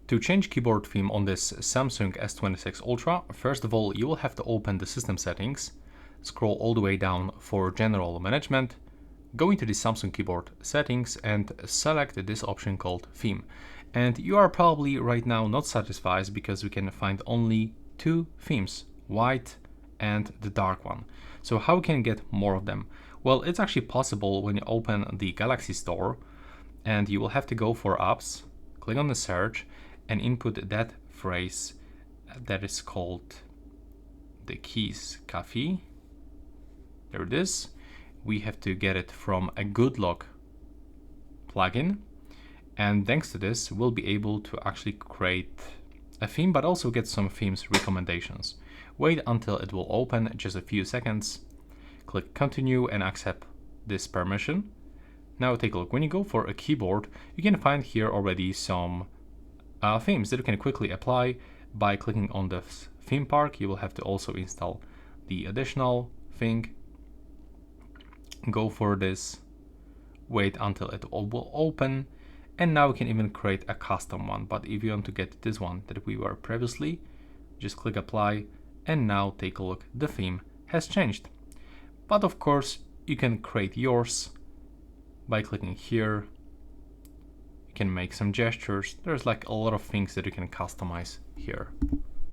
To change keyboard theme on this Samsung S26 Ultra, first of all, you will have to open the system settings, scroll all the way down for general management, go into the Samsung keyboard settings and select this option called theme. And you are probably right now not satisfied because we can find only two themes, white and the dark one. So how can we get more of them? Well, it's actually possible when you open the Galaxy Store, and you will have to go for apps, click on the search and input that phrase that is called the keys Cafe. There it is. We have to get it from a Good Lock plugin, and thanks to this we'll be able to actually create a theme but also get some themes recommendations. Wait until it will open, just a few seconds, click continue and accept this permission. Now take a look. When you go for a keyboard, you can find here already some themes that you can quickly apply by clicking on the theme park. You will have to also install the additional thing. Go for this, wait until it all will open, and now we can even create a custom one. But if you want to get this one that we were previously, just click apply, and now take a look, the theme has changed. But of course you can create yours by clicking here. You can make some gestures. There's like a lot of things that you can customize here.